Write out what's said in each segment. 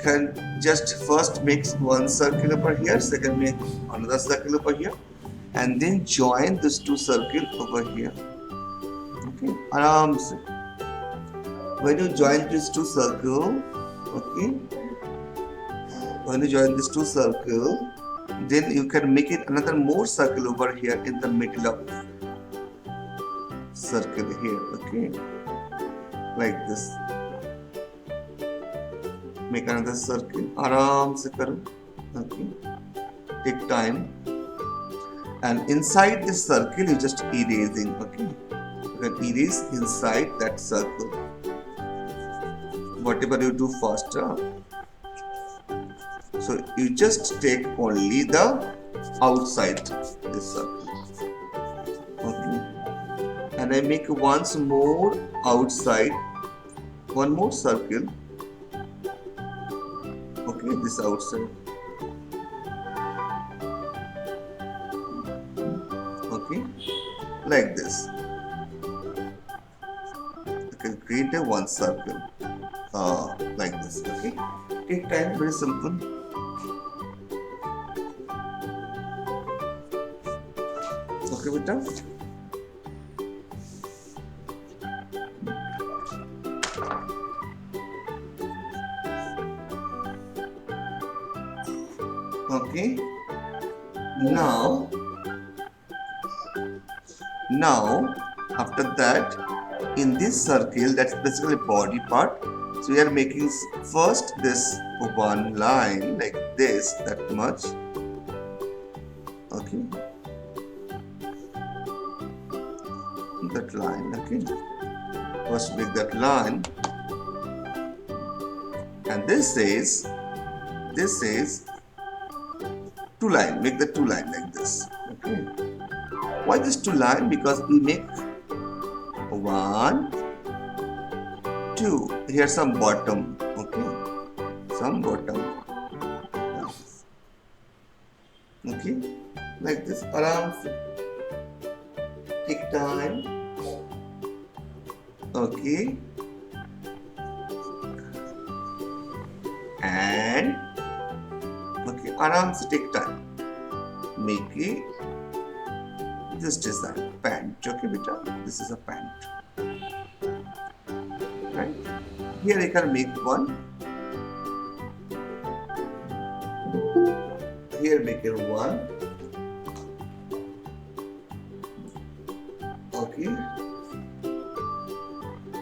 can just first make one circle over here, second make another circle over here, and then join these two circles over here. Okay, aram se. When you join these two circles, okay, when you join these two circles, then you can make it another more circle over here in the middle of circle here. Okay, like this. Make another circle. Aram se karo. Okay, take time. And inside this circle, you just erasing. Okay, you can erase inside that circle. Whatever you do faster. So you just take only the outside this circle. Okay, and I make once more outside, one more circle. Okay, this outside. Okay, like this. You can create a one circle. Like this. Okay, take time, very simple. Okay, beta. Okay, now after that, in this circle, that's basically body part. So we are making first this one line like this, that much. Okay, that line. Okay, first make that line, and this is two line. Make the two line like this. Okay, why this two line? Because we make 1, 2. Here's some bottom. Okay, some bottom. Okay, like this. Aram se. Take time. Okay, and okay, aram se take time. Make it this design pant. Okay, beta. This is a pant. Right? Here I can make one. Here make it one. Okay.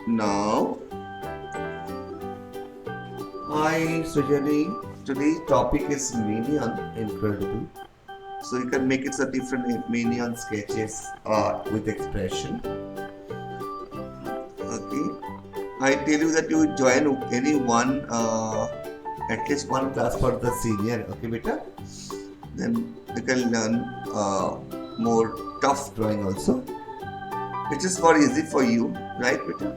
Now today's topic is minion. Incredible. So you can make it a different minion sketches with expression. Okay, I tell you that you join any one, at least one class for the senior. Okay, beta. Then you can learn more tough drawing also, which is more easy for you, right, beta?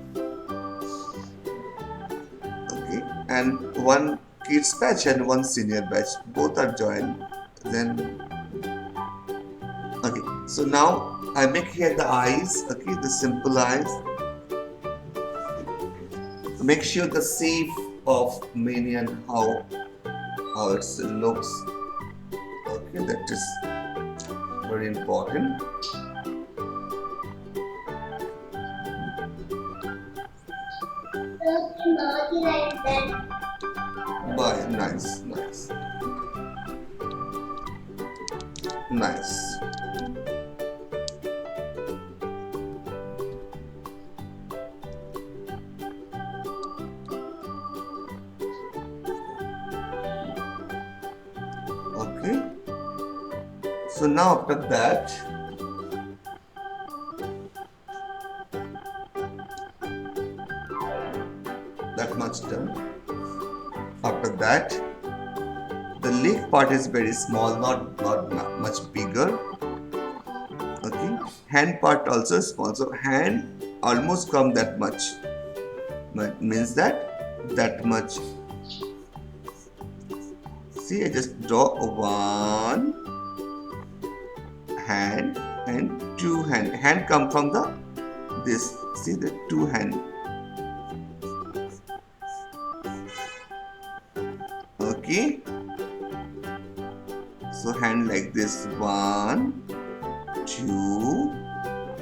Okay, and one kids batch and one senior batch, both are joined. Then okay, so now I make here the eyes. Okay, the simple eyes. Make sure the shape of minion, how it looks. Okay, that is very important. Bye. Nice. Okay, so now after that, that much done. After that, the leg part is very small, not much bigger. Okay, hand part also small, so hand almost come that much. That means that much. See, I just draw one hand and two hand. Hand come from this. See the two hand. Okay. So hand like this. 1, 2,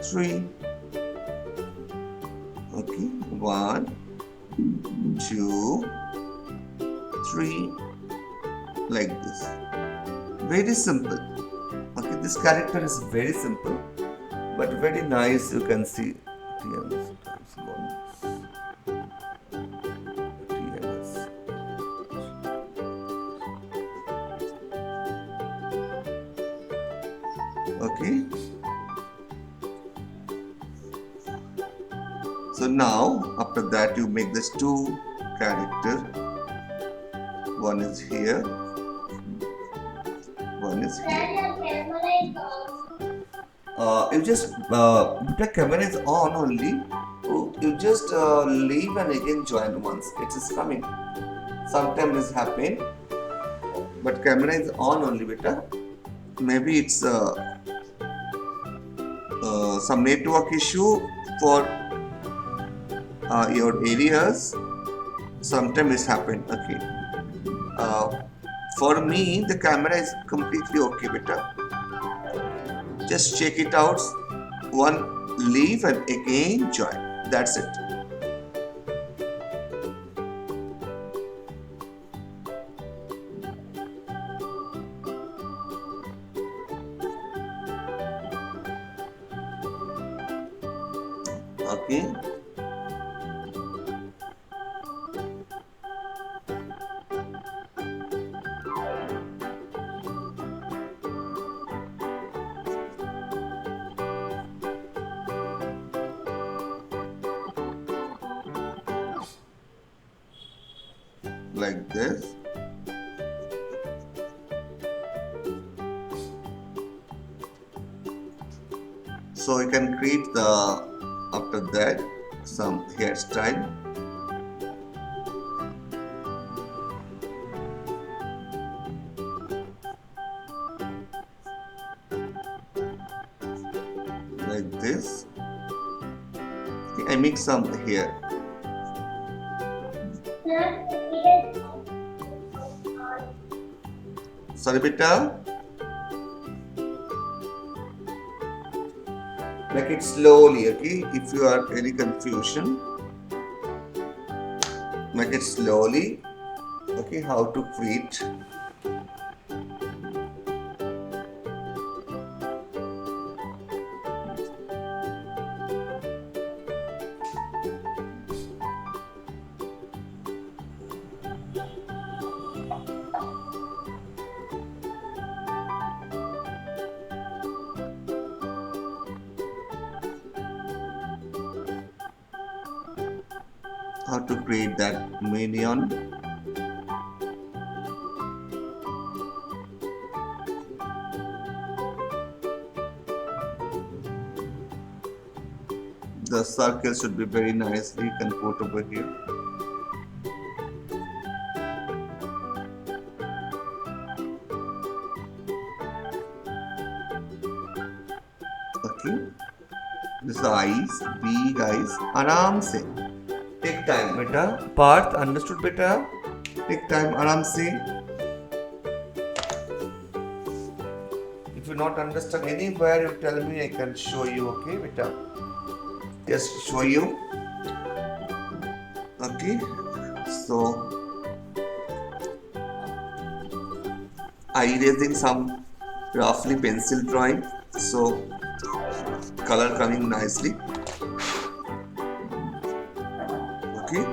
3. Okay. 1, 2, 3. Like this. Very simple. Okay. This character is very simple, but very nice. You can see. Okay. So now after that you make this 2 character. One is here. One is here. You just the camera is on only. You just leave and again join once. It is coming. Sometimes this happen, but camera is on only, beta. Maybe it's some network issue for your areas. Sometimes it's happened. Okay. For me, the camera is completely okay, beta. Just check it out. One leave and again join. That's it. Okay. Like this. So you can create the after that some hairstyle. Like this. Okay, I make some here. Sorry, beta. Make it slowly, okay? If you are any confusion, make it slowly. Okay, how to create. How to create that minion. The circle should be very nicely. You can put over here. Okay. This eyes, big eyes. Aram se. Take time, beta. Parth, understood, beta? Take time, aram se. If you not understand anywhere, you tell me. I can show you. Okay, beta? Just show you. Okay. So, I erasing some roughly pencil drawing. So, color coming nicely. Okay,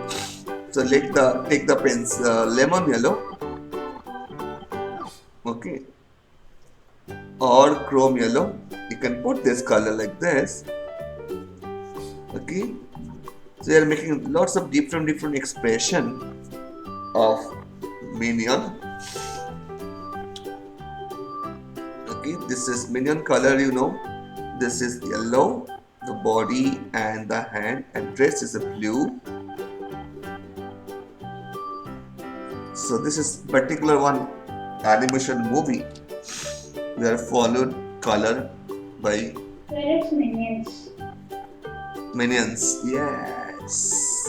so take the pencil lemon yellow, okay, or chrome yellow. You can put this color like this. Okay, so you are making lots of different expression of minion. Okay, this is minion color, you know. This is yellow, the body and the hand, and dress is a blue. So this is particular one animation movie. We are followed color by Minions. Minions. Yes.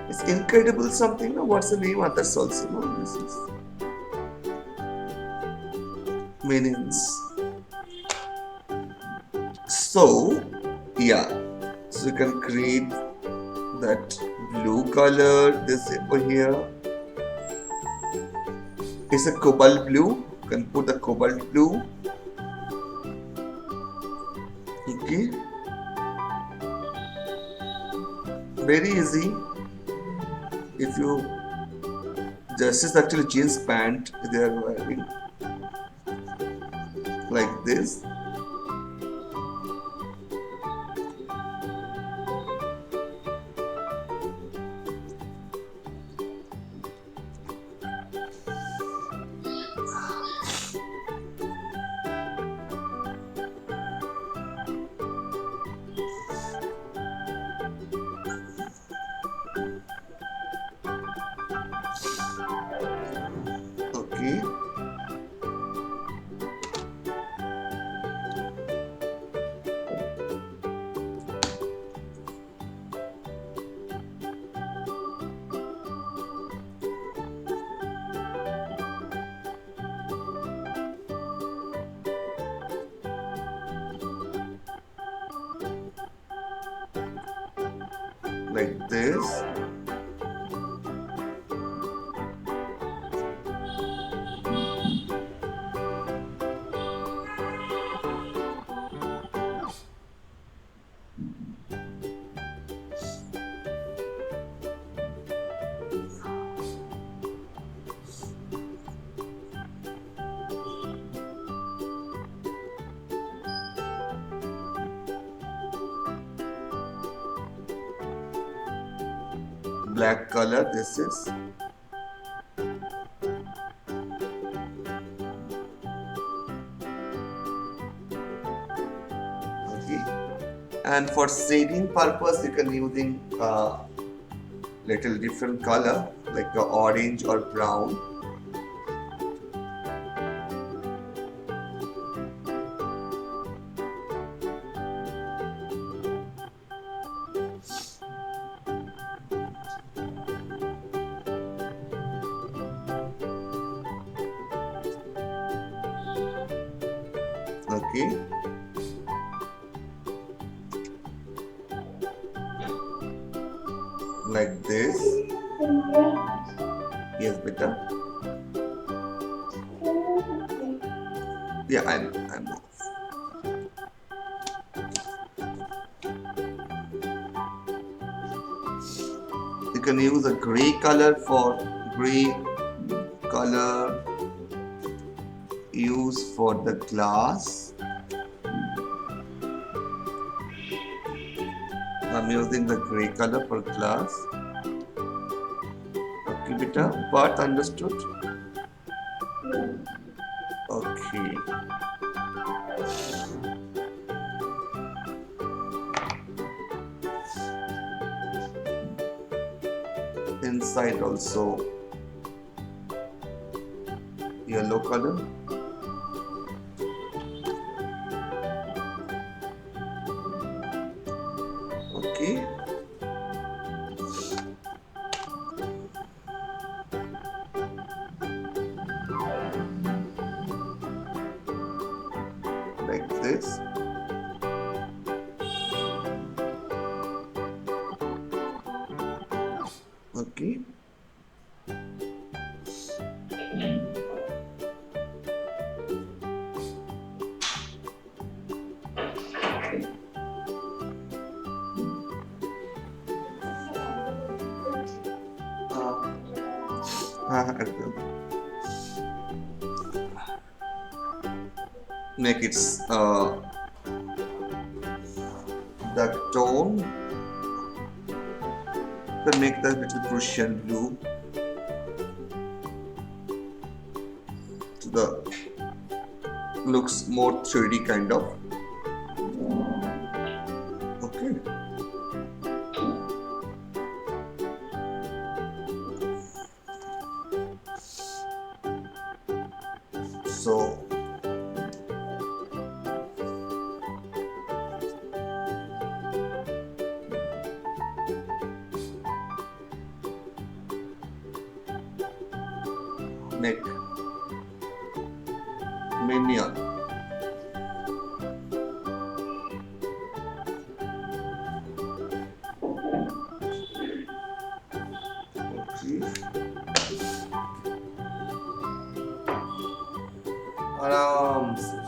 It's incredible something. No? What's the name? Others also. No? This is minions. So yeah, so you can create that blue color. This over here is a cobalt blue. You can put a cobalt blue. Okay, very easy. If you this is actually jeans pant they are wearing like this. Okay, like this. Black color this is. Okay, and for shading purpose you can using little different color like the orange or brown. Okay, like this. Yes, beta. Yeah, I'm you can use a gray color for gray color used for the glass. I'm using the gray color for glass. Okay, beta, but understood? Okay. Inside also yellow color. Okay. Like this. Okay. Make it the tone. Then make that little Prussian blue so the looks more 3D kind of. Okay. So neck, minion. Okay. आराम से